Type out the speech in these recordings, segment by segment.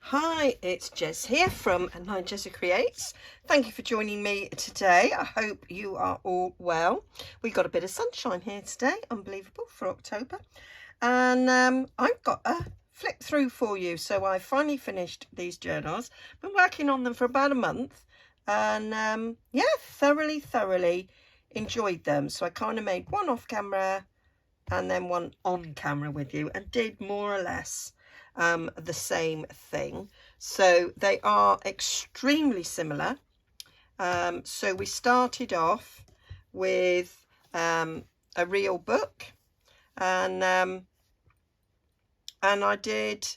Hi, it's Jez here from Nigezza Creates. Thank you for joining me today. I hope you are all well. We got a bit of sunshine here today, unbelievable for October. And I've got a flip through for you. So I finally finished these journals. Been working on them for about a month and yeah, thoroughly enjoyed them. So I kind of made one off camera and then one on camera with you and did more or less the same thing. So they are extremely similar. So we started off with a real book, and I did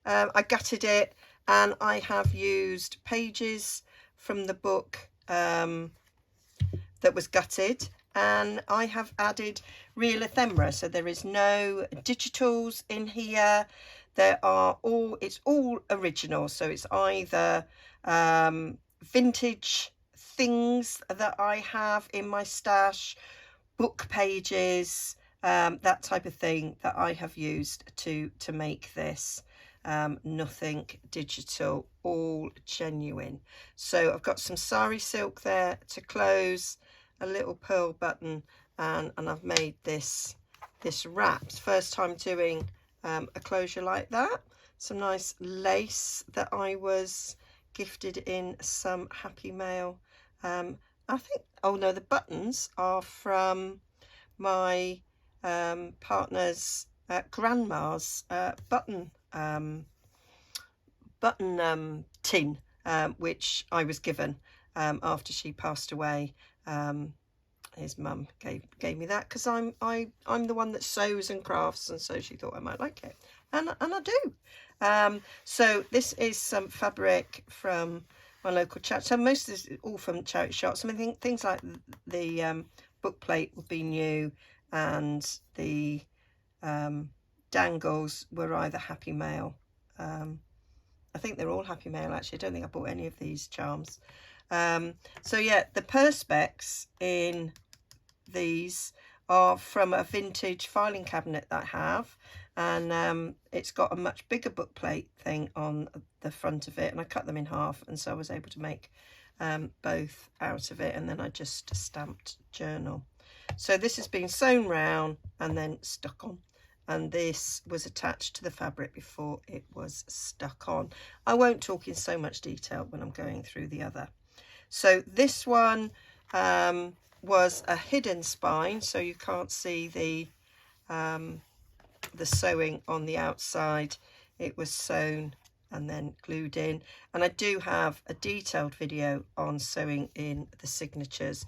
I gutted it, and I have used pages from the book that was gutted, and I have added real ephemera. So there is no digitals in here. It's all original. So it's either vintage things that I have in my stash, book pages, that type of thing that I have used to make this. Nothing digital, all genuine. So I've got some sari silk there to close, a little pearl button, and I've made this wrap. First time doing a closure like that. Some nice lace that I was gifted in some Happy Mail. I think, oh no, the buttons are from my partner's grandma's button tin, which I was given after she passed away. His mum gave me that because I'm the one that sews and crafts, and so she thought I might like it, and I do. So this is some fabric from my local charity. So most of this is all from charity shops. I mean, things like the book plate would be new, and the dangles were either Happy Mail. I think they're all Happy Mail, actually. I don't think I bought any of these charms. So yeah, the perspex in these are from a vintage filing cabinet that I have, and it's got a much bigger book plate thing on the front of it, and I cut them in half, and so I was able to make both out of it, and then I just stamped journal. So this has been sewn round and then stuck on, and this was attached to the fabric before it was stuck on. I won't talk in so much detail when I'm going through the other. So this one was a hidden spine, so you can't see the sewing on the outside. It was sewn and then glued in, and I do have a detailed video on sewing in the signatures.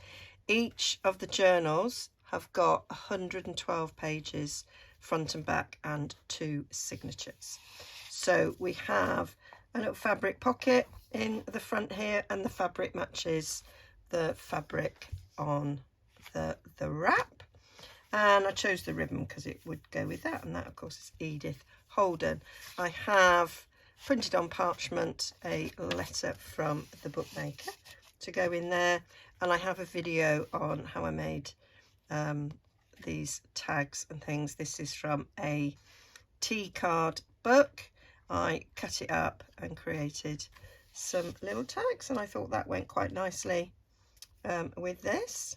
Each of the journals have got 112 pages front and back and 2 signatures. So we have a little fabric pocket in the front here, and the fabric matches the fabric on the wrap, and I chose the ribbon because it would go with that, and that of course is Edith Holden. I have printed on parchment a letter from the bookmaker to go in there, and I have a video on how I made these tags and things. This is from a tea card book. I cut it up and created some little tags, and I thought that went quite nicely with this.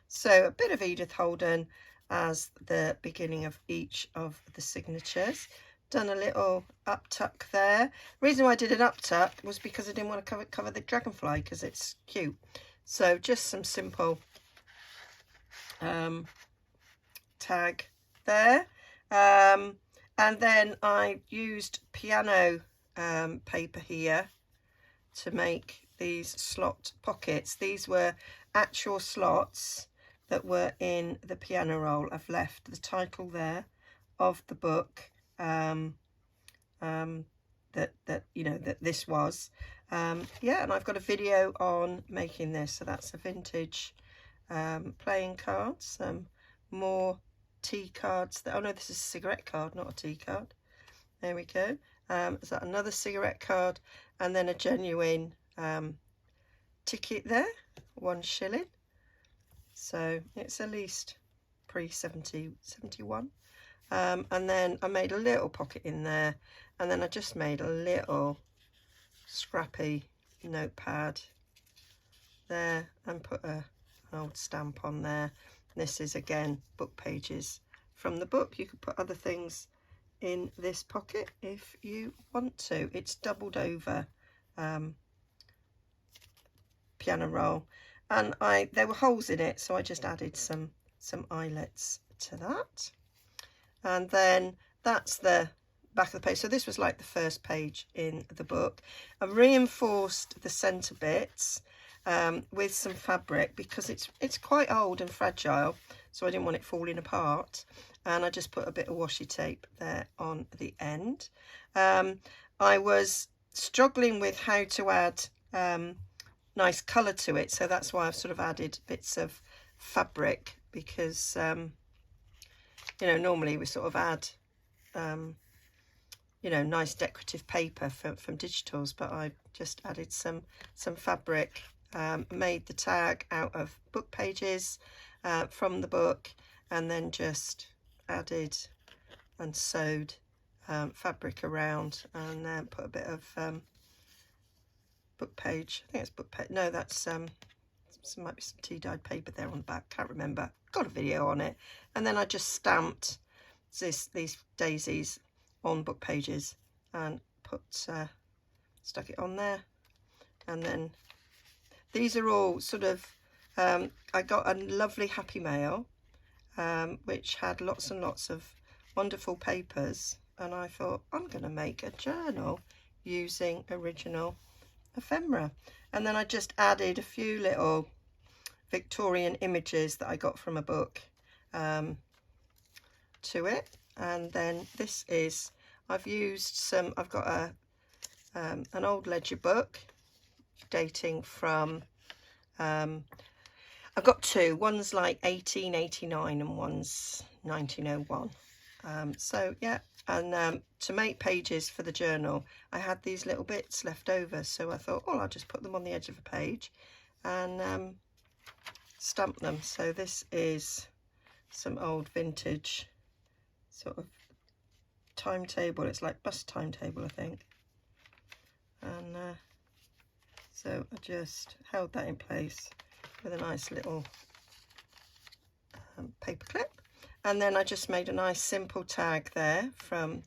So a bit of Edith Holden as the beginning of each of the signatures. Done a little up tuck there. The reason why I did an up tuck was because I didn't want to cover the dragonfly, because it's cute. So just some simple tag there, and then I used piano paper here to make these slot pockets. These were actual slots that were in the piano roll. I've left the title there of the book that you know that this was. Yeah, and I've got a video on making this. So that's a vintage playing card, some more tea cards. Oh no, this is a cigarette card, not a tea card. There we go. Is that another cigarette card, and then a genuine ticket there, 1 shilling. So it's at least pre-71. And then I made a little pocket in there, and then I just made a little scrappy notepad there and put an old stamp on there. This is again book pages from the book. You could put other things in this pocket if you want to. It's doubled over piano roll, and there were holes in it, so I just added some eyelets to that. And then that's the back of the page. So this was like the first page in the book. I reinforced the centre bits with some fabric because it's quite old and fragile, so I didn't want it falling apart, and I just put a bit of washi tape there on the end. I was struggling with how to add nice colour to it, so that's why I've sort of added bits of fabric, because you know, normally we sort of add you know, nice decorative paper from digitals, but I just added some fabric, made the tag out of book pages from the book, and then just added and sewed fabric around, and then put a bit of book page, I think it's book page, no, that's might be some tea dyed paper there on the back, can't remember, got a video on it. And then I just stamped these daisies on book pages and put stuck it on there. And then these are all sort of I got a lovely Happy Mail which had lots and lots of wonderful papers, and I thought I'm going to make a journal using original ephemera. And then I just added a few little Victorian images that I got from a book to it. And then this is, I've used some, I've got an old ledger book dating from I've got two, one's like 1889 and one's 1901. So yeah, and to make pages for the journal I had these little bits left over, so I thought, oh, I'll just put them on the edge of a page and stamp them. So this is some old vintage sort of timetable, it's like bus timetable I think, and so I just held that in place with a nice little paper clip. And then I just made a nice simple tag there from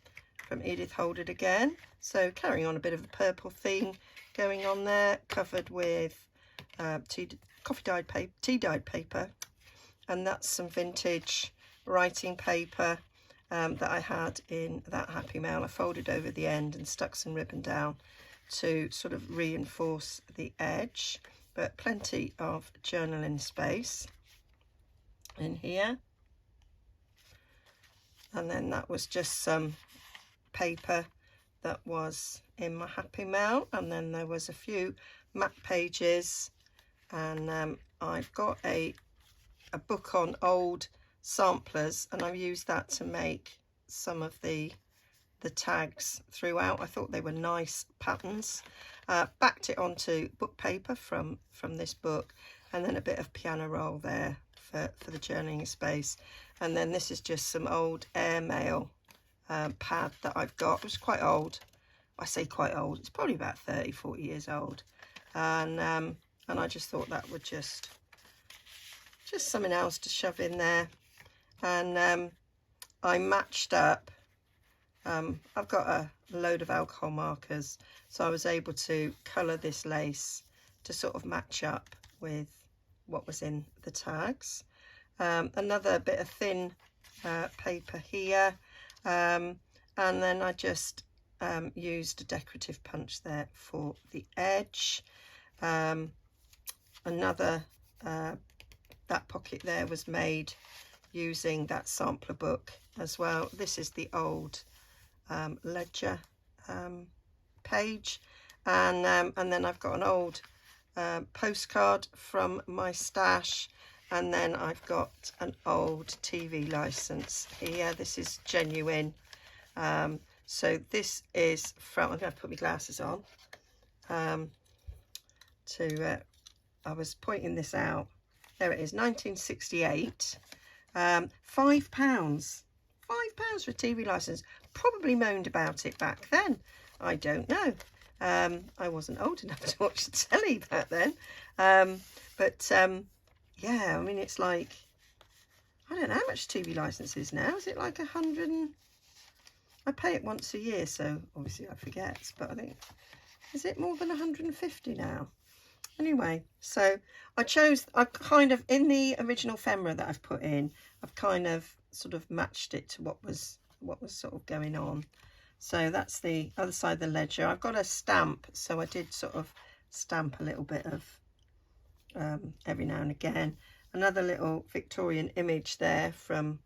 Edith Hold It Again. So carrying on a bit of a purple theme going on there, covered with tea dyed paper, and that's some vintage writing paper that I had in that Happy Mail. I folded over the end and stuck some ribbon down to sort of reinforce the edge, but plenty of journaling space in here. And then that was just some paper that was in my Happy Mail, and then there was a few map pages, and I've got a book on old samplers, and I've used that to make some of the tags throughout. I thought they were nice patterns. Backed it onto book paper from this book, and then a bit of piano roll there for the journaling space. And then this is just some old airmail pad that I've got. It's quite old. I say quite old, it's probably about 30-40 years old, and I just thought that would just something else to shove in there. And I matched up, I've got a load of alcohol markers, so I was able to colour this lace to sort of match up with what was in the tags. Another bit of thin paper here, and then I just used a decorative punch there for the edge. Another that pocket there was made using that sampler book as well. This is the old ledger page, and then I've got an old postcard from my stash, and then I've got an old TV license here. This is genuine. So this is from, I'm going to put my glasses on I was pointing this out. There it is, 1968. £5. £5 for a TV license. Probably moaned about it back then. I don't know. I wasn't old enough to watch the telly back then. Yeah, I mean, it's like, I don't know how much TV license is now. Is it like 100 and... I pay it once a year, so obviously I forget, but I think, is it more than 150 now? Anyway, so I kind of, in the original ephemera that I've put in, I've kind of sort of matched it to what was sort of going on. So that's the other side of the ledger. I've got a stamp, so I did sort of stamp a little bit of every now and again. Another little Victorian image there from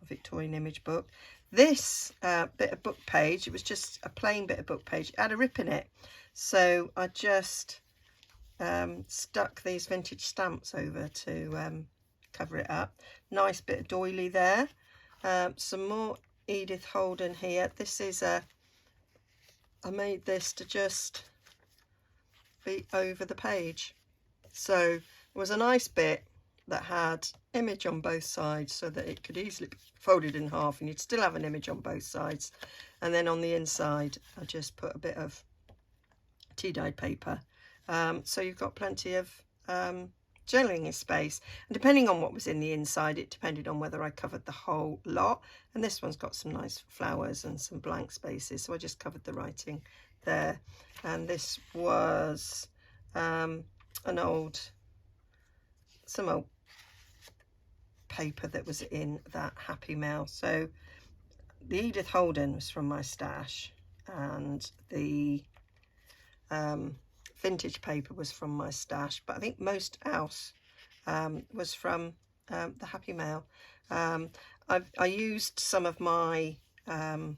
a Victorian image book. This bit of book page, it was just a plain bit of book page. It had a rip in it. So I just stuck these vintage stamps over to cover it up. Nice bit of doily there. Some more Edith Holden here. This is I made this to just be over the page. So it was a nice bit that had image on both sides so that it could easily be folded in half and you'd still have an image on both sides. And then on the inside I just put a bit of tea-dyed paper. So you've got plenty of journaling space, and depending on what was in the inside, it depended on whether I covered the whole lot. And this one's got some nice flowers and some blank spaces, so I just covered the writing there. And this was some old paper that was in that Happy Mail. So the Edith Holden was from my stash, and the vintage paper was from my stash, but I think most else was from the Happy Mail. I used some of my, for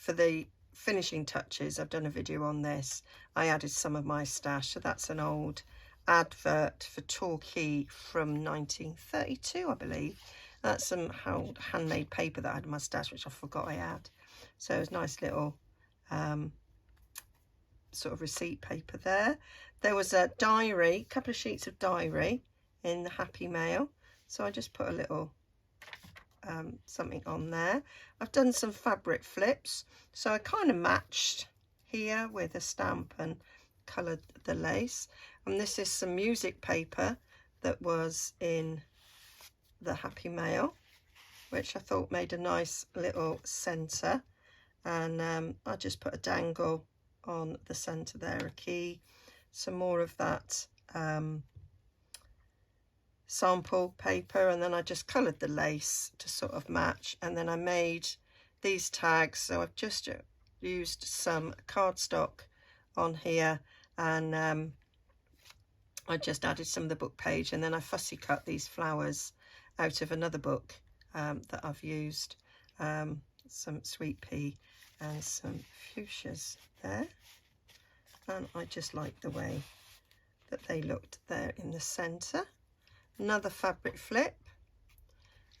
the finishing touches, I've done a video on this, I added some of my stash. So that's an old advert for Torquay from 1932, I believe. That's some handmade paper that I had in my stash, which I forgot I had. So it was nice little sort of receipt paper there. There was a diary, a couple of sheets of diary in the Happy Mail, so I just put a little something on there. I've done some fabric flips, so I kind of matched here with a stamp and coloured the lace. And this is some music paper that was in the Happy Mail, which I thought made a nice little centre. And I just put a dangle on the centre there, a key, some more of that sample paper, and then I just coloured the lace to sort of match. And then I made these tags, so I've just used some cardstock on here, and I just added some of the book page, and then I fussy cut these flowers out of another book that I've used, some sweet pea and some fuchsias there. And I just like the way that they looked there in the centre. Another fabric flip.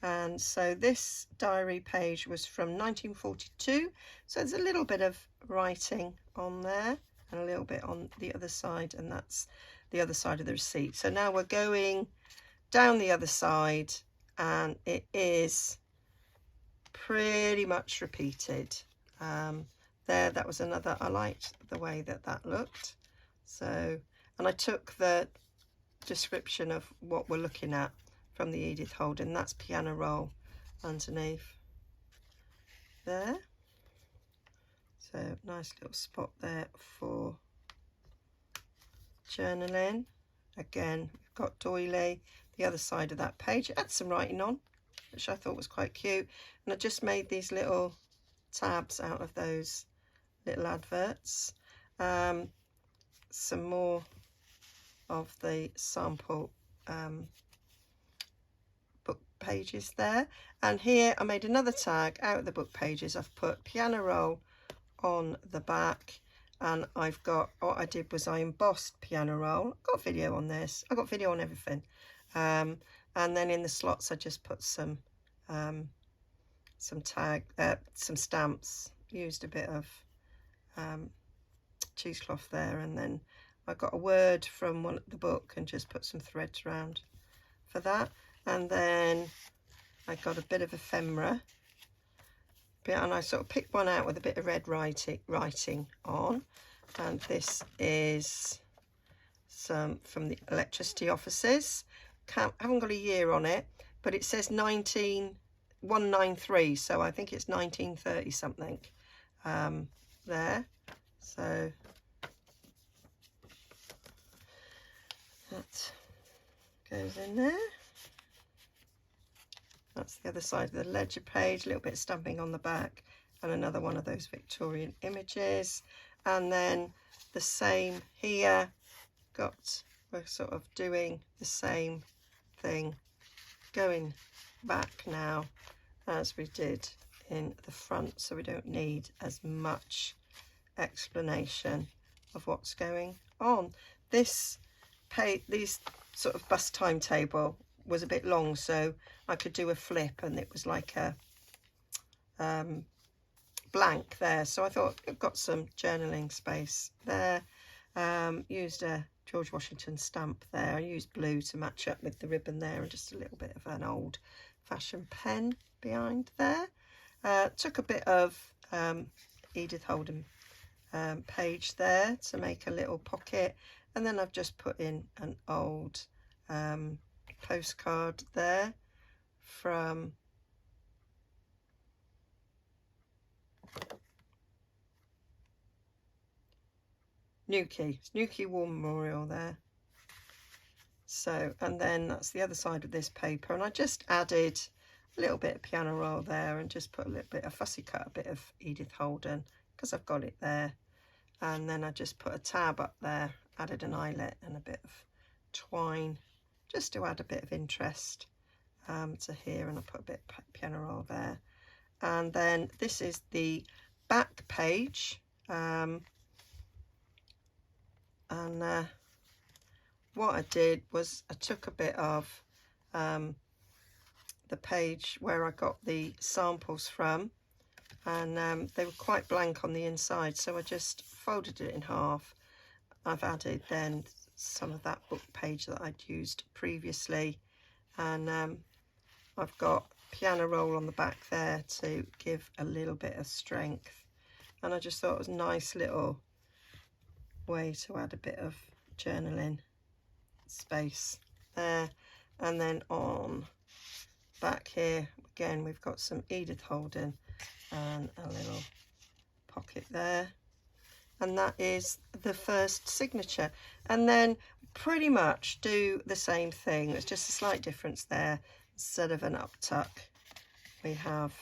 And so this diary page was from 1942, so there's a little bit of writing on there and a little bit on the other side, and that's the other side of the receipt. So now we're going down the other side, and it is pretty much repeated. There, that was another, I liked the way that that looked. So, and I took the description of what we're looking at from the Edith Holden. That's piano roll underneath there. So nice little spot there for journaling. Again, we've got doily. The other side of that page, it had some writing on, which I thought was quite cute. And I just made these little tabs out of those little adverts. Some more of the sample book pages there, and here I made another tag out of the book pages. I've put piano roll on the back, and I've got, what I did was I embossed piano roll. I've got a video on this, I've got video on everything, and then in the slots I just put some stamps, used a bit of cheesecloth there, and then I got a word from the book and just put some threads around for that. And then I got a bit of ephemera and I sort of picked one out with a bit of red writing on, and this is some from the electricity offices. Haven't got a year on it, but it says 19193, so I think it's 1930 something there. So that goes in there. That's the other side of the ledger page, a little bit of stamping on the back, and another one of those Victorian images. And then the same here, we're sort of doing the same thing, going back now as we did in the front, so we don't need as much explanation of what's going on. This sort of bust timetable was a bit long, so I could do a flip, and it was like a blank there, so I thought I've got some journaling space there. Used a George Washington stamp there. I used blue to match up with the ribbon there, and just a little bit of an old fashioned pen behind there. Took a bit of Edith Holden page there to make a little pocket, and then I've just put in an old postcard there from Newquay. It's Newquay War Memorial there. So, and then that's the other side of this paper, and I just added a little bit of piano roll there, and just put a little bit of fussy cut, a bit of Edith Holden, because I've got it there. And then I just put a tab up there, added an eyelet and a bit of twine, just to add a bit of interest to here, and I put a bit of piano roll there. And then this is the back page, and what I did was I took a bit of the page where I got the samples from, and they were quite blank on the inside, so I just folded it in half. I've added then some of that book page that I'd used previously, and I've got piano roll on the back there to give a little bit of strength, and I just thought it was a nice little way to add a bit of journaling space there. And then on back here again, we've got some Edith Holden and a little pocket there, and that is the first signature. And then pretty much do the same thing. It's just a slight difference there. Instead of an up tuck, we have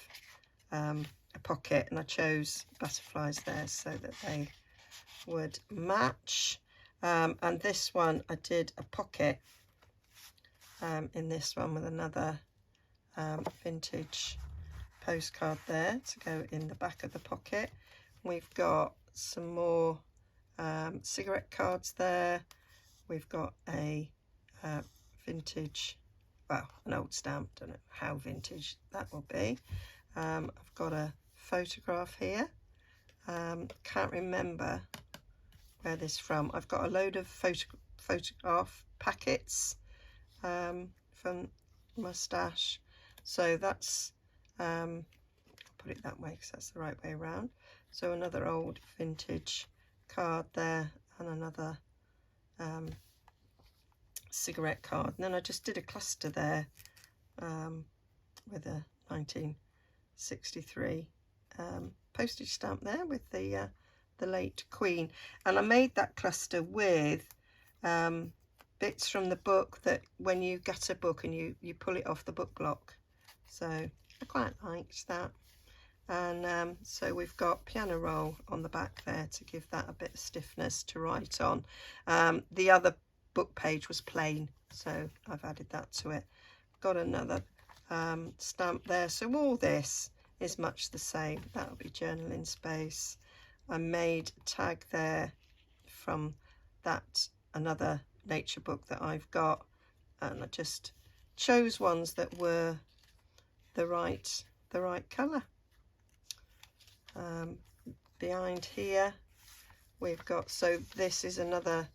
a pocket, and I chose butterflies there so that they would match. And this one I did a pocket in this one with another vintage postcard there to go in the back of the pocket. We've got some more cigarette cards there. We've got a vintage, well, an old stamp, don't know how vintage that will be. I've got a photograph here. Can't remember where this is from. I've got a load of photograph packets from Moustache, so that's I'll put it that way because that's the right way around. So another old vintage card there, and another cigarette card, and then I just did a cluster there with a 1963 postage stamp there with the late Queen, and I made that cluster with bits from the book, that when you get a book and you pull it off the book block, so I quite liked that. And so we've got piano roll on the back there to give that a bit of stiffness to write on. The other book page was plain, so I've added that to it. Got another stamp there, so all this is much the same. That'll be journaling space. I made a tag there from that another nature book that I've got, and I just chose ones that were the right colour. Behind here we've got, so this is another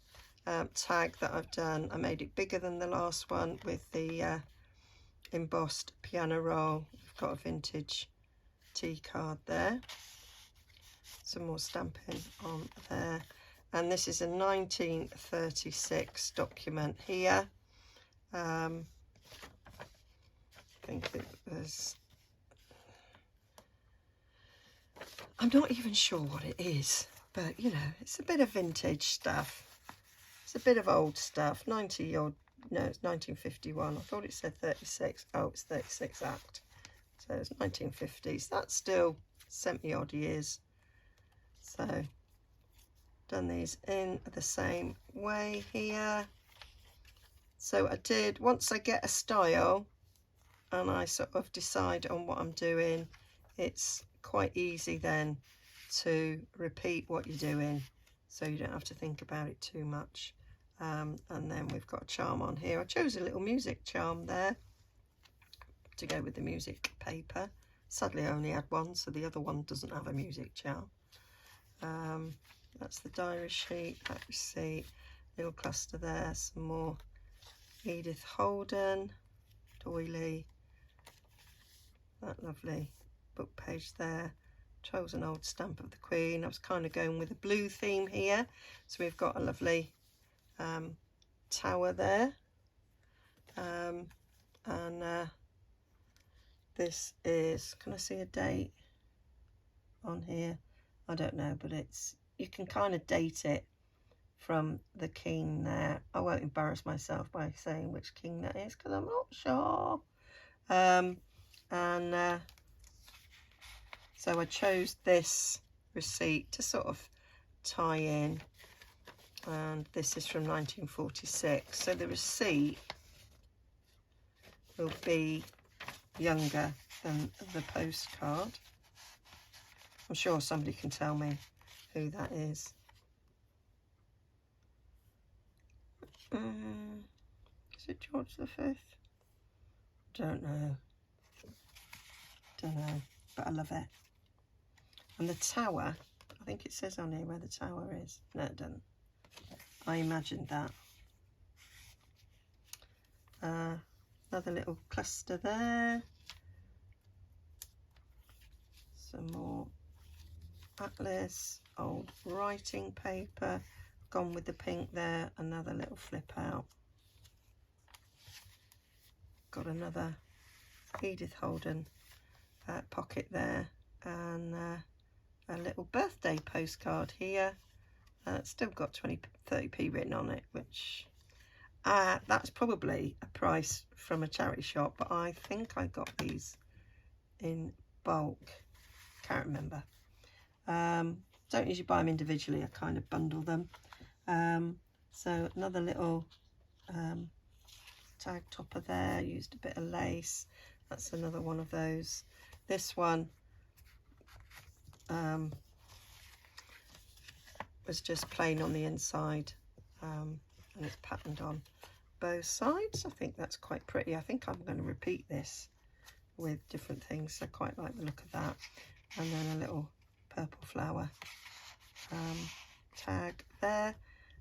tag that I've done. I made it bigger than the last one with the embossed piano roll. We've got a vintage T card there, some more stamping on there, and this is a 1936 document here. I think it was, I'm not even sure what it is, but you know, it's a bit of vintage stuff. It's a bit of old stuff, 90 odd, no, it's 1951. I thought it said 36. Oh, it's 36 Act. So it's 1950s. That's still 70 odd years. So done these in the same way here. So I did, once I get a style and I sort of decide on what I'm doing, it's quite easy then to repeat what you're doing, so you don't have to think about it too much. And then we've got a charm on here. I chose a little music charm there to go with the music paper. Sadly I only had one, so the other one doesn't have a music charm. That's the diary sheet, that receipt, little cluster there, some more Edith Holden, doily, that lovely book page there. Chose an old stamp of the Queen. I was kind of going with a blue theme here, so we've got a lovely tower there, and this is, can I see a date on here? I don't know, but it's, you can kind of date it from the king there. I won't embarrass myself by saying which king that is because I'm not sure. So I chose this receipt to sort of tie in, and this is from 1946. So the receipt will be younger than the postcard. I'm sure somebody can tell me who that is. Is it George V? Don't know, but I love it. And the tower, I think it says on here where the tower is. No, it doesn't. I imagined that. Another little cluster there. Some more atlas, old writing paper, gone with the pink there. Another little flip out. Got another Edith Holden pocket there, and a little birthday postcard here. It's still got 30p written on it, which that's probably a price from a charity shop, but I think I got these in bulk. Can't remember. Don't usually buy them individually, I kind of bundle them. So another little tag topper there, used a bit of lace. That's another one of those. This one was just plain on the inside, and it's patterned on both sides. I think that's quite pretty. I think I'm going to repeat this with different things. I quite like the look of that. And then a little purple flower tag there,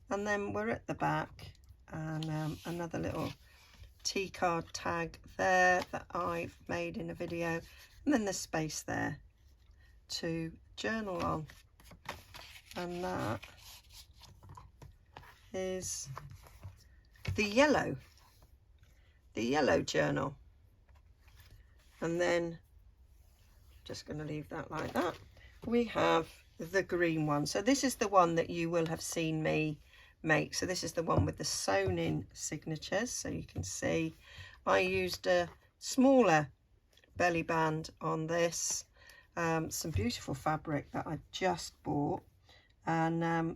and then we're at the back, and another little T card tag there that I've made in a video, and then there's space there to journal on, and that is the yellow journal. And then just going to leave that like that. We have the green one. So this is the one that you will have seen me make. So this is the one with the sewn in signatures. So you can see I used a smaller belly band on this, some beautiful fabric that I just bought, and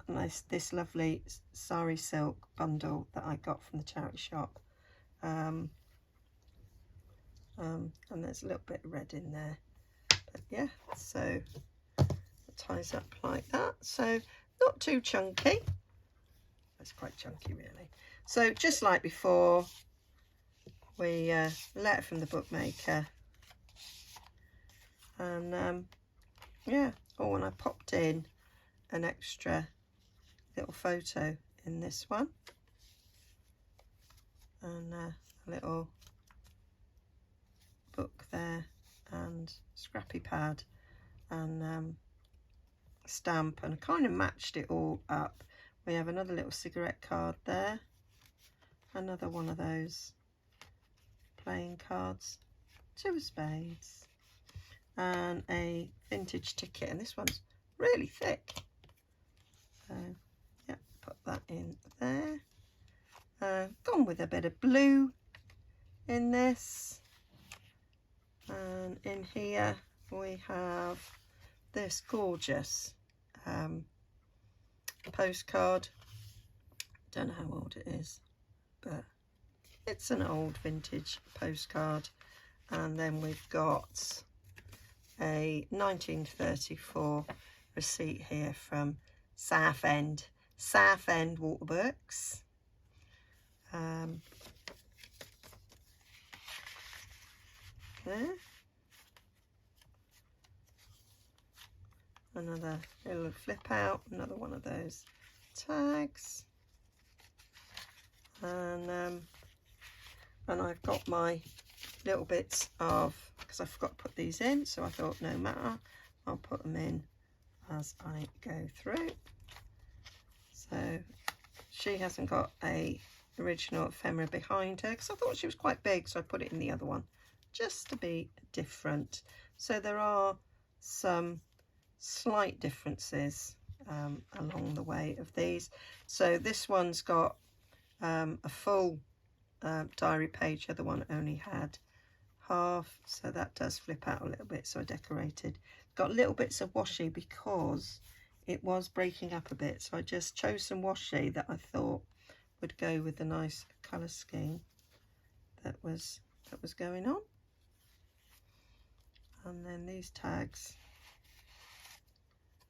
this lovely sari silk bundle that I got from the charity shop, and there's a little bit of red in there, but yeah, so it ties up like that. So not too chunky. It's quite chunky really. So just like before, we letter from the bookmaker, and yeah, oh, and I popped in an extra little photo in this one, and a little book there and scrappy pad and stamp, and kind of matched it all up. We have another little cigarette card there, another one of those playing cards, 2 of spades, and a vintage ticket, and this one's really thick. So yeah, put that in there. Gone with a bit of blue in this, and in here we have this gorgeous postcard. Don't know how old it is, but it's an old vintage postcard. And then we've got a 1934 receipt here from Southend Waterworks. There. Another little flip out, another one of those tags, and I've got my little bits of, because I forgot to put these in, so I thought no matter, I'll put them in as I go through. So she hasn't got a original ephemera behind her because I thought she was quite big, so I put it in the other one just to be different. So there are some slight differences along the way of these. So this one's got a full diary page, the other one only had half, so that does flip out a little bit, so I decorated. Got little bits of washi because it was breaking up a bit, so I just chose some washi that I thought would go with the nice colour scheme that was going on. And then these tags,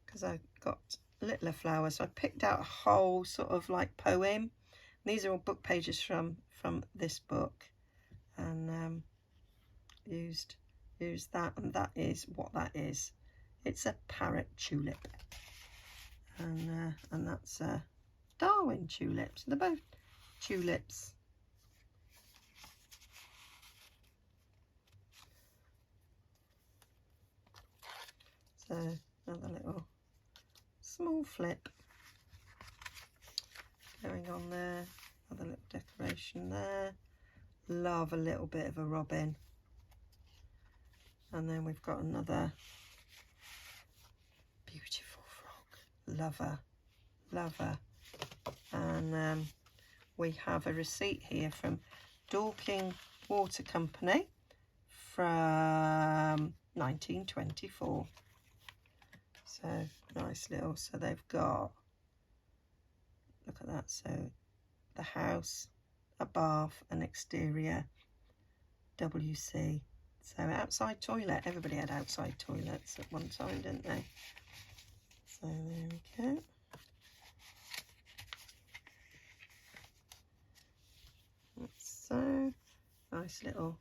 because I got littler flowers, so I picked out a whole sort of like poem. These are all book pages from this book, and used that, and that is what that is. It's a parrot tulip, and that's Darwin tulips. They're both tulips. So another little small flip going on there, another little decoration there. Love a little bit of a robin. And then we've got another beautiful frog. Love her. And we have a receipt here from Dorking Water Company from 1924. So nice little, so they've got, look at that, so the house, a bath, an exterior, WC. So outside toilet, everybody had outside toilets at one time, didn't they? So there we go. So nice little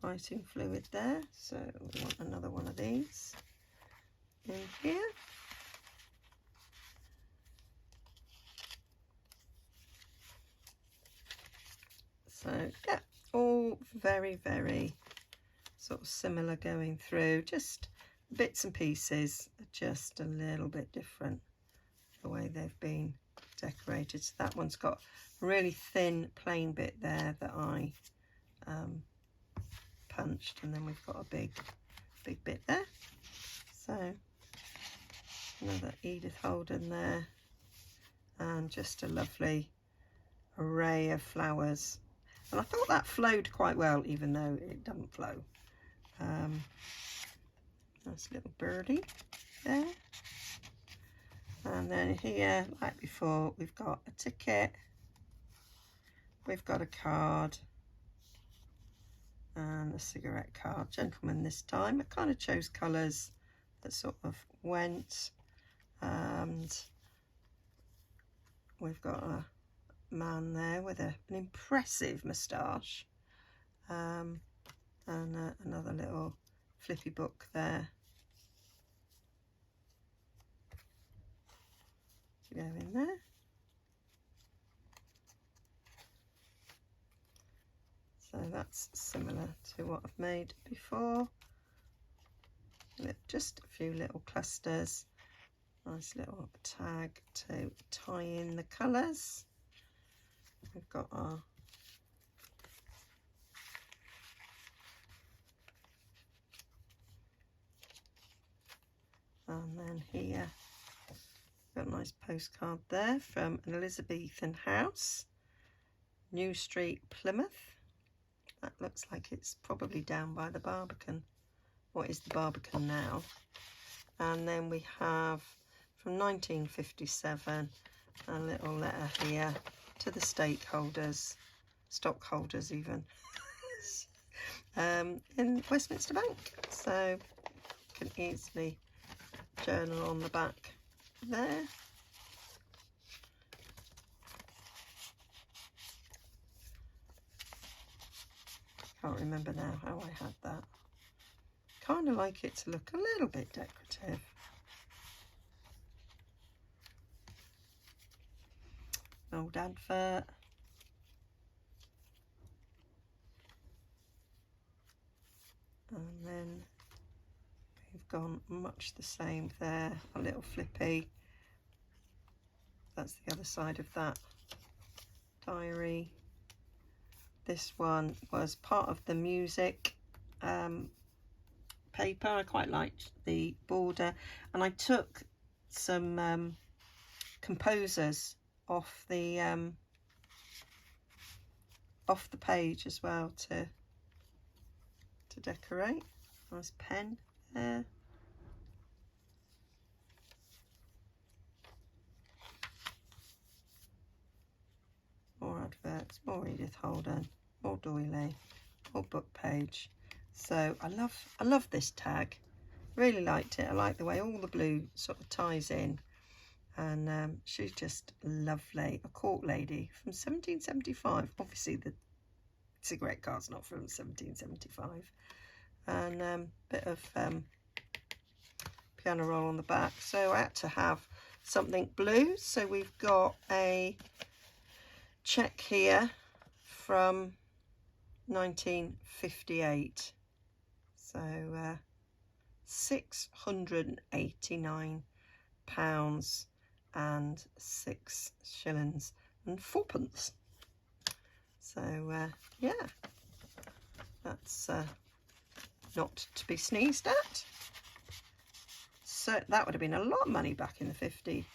writing fluid there. So we want another one of these in here. So yeah, all very sort of similar going through, just bits and pieces, just a little bit different the way they've been decorated. So that one's got a really thin plain bit there that I punched, and then we've got a big bit there. So another Edith Holden there, and just a lovely array of flowers. And I thought that flowed quite well, even though it doesn't flow. Nice little birdie there. And then here, like before, we've got a ticket, we've got a card, and a cigarette card. Gentleman this time. I kind of chose colours that sort of went. And we've got a man there with an impressive moustache, and another little flippy book there to go in there. So that that's similar to what I've made before. Just a few little clusters. Nice little tag to tie in the colours. We've got our and then here got a nice postcard there from an Elizabethan house, New Street, Plymouth. That looks like it's probably down by the Barbican. What is the Barbican now? And then we have from 1957 a little letter here to the stakeholders, stockholders even, in Westminster Bank. So you can easily journal on the back there. Can't remember now how I had that. Kind of like it to look a little bit decorative. Old advert. And then we've gone much the same there, a little flippy. That's the other side of that diary. This one was part of the music paper. I quite liked the border, and I took some composers off the page as well to decorate. Nice pen there. More adverts, more Edith Holden, more doily, more book page. So I love this tag. Really liked it. I like the way all the blue sort of ties in, and she's just lovely. A court lady from 1775. Obviously the cigarette card's not from 1775. And bit of piano roll on the back. So I had to have something blue. So we've got a check here from 1958. So £689 and 6 shillings and 4pence. So yeah, that's not to be sneezed at. So that would have been a lot of money back in the 50s.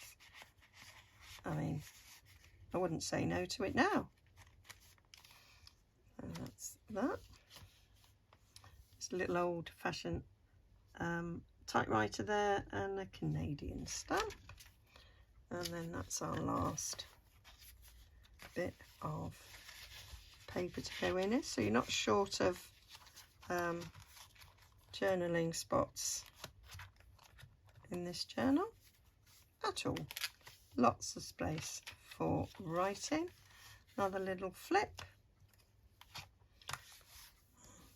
I mean, I wouldn't say no to it now. So that's that. It's a little old-fashioned typewriter there and a Canadian stamp. And then that's our last bit of paper to go in it. So you're not short of journaling spots in this journal at all. Lots of space for writing. Another little flip.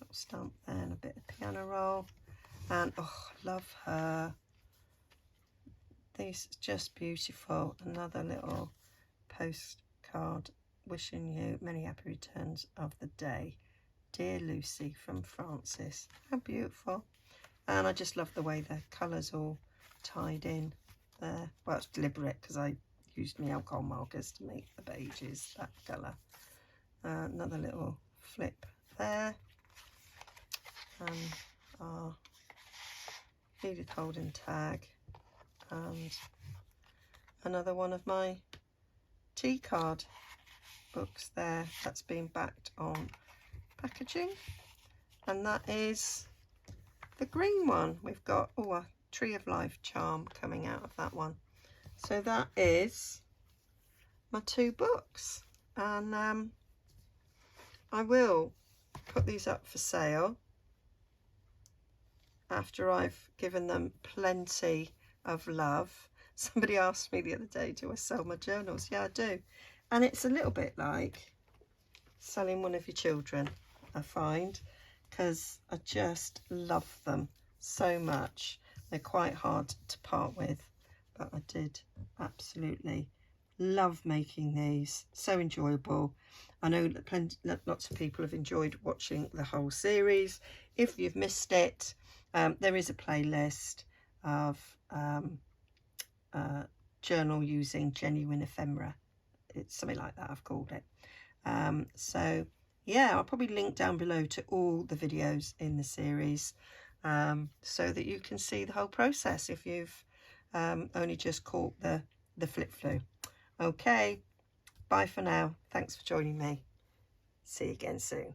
Little stamp there and a bit of piano roll. And oh, love her. This is just beautiful. Another little postcard wishing you many happy returns of the day. Dear Lucy, from Francis. How beautiful. And I just love the way the colours all tied in there. Well, it's deliberate because I used my alcohol markers to make the pages that colour. Another little flip there. And our Edith Holden tag. And another one of my tea card books there that's been backed on packaging, and that is the green one. We've got a Tree of Life charm coming out of that one. So that is my 2 books, and I will put these up for sale after I've given them plenty of love. Somebody asked me the other day, do I sell my journals? Yeah, I do. And it's a little bit like selling one of your children, I find, because I just love them so much. They're quite hard to part with, but I did absolutely Love making these, so enjoyable. I know lots of people have enjoyed watching the whole series. If you've missed it, there is a playlist of journal using genuine ephemera. It's something like that, I've called it. So yeah, I'll probably link down below to all the videos in the series, so that you can see the whole process if you've only just caught the flip through. Okay, bye for now. Thanks for joining me. See you again soon.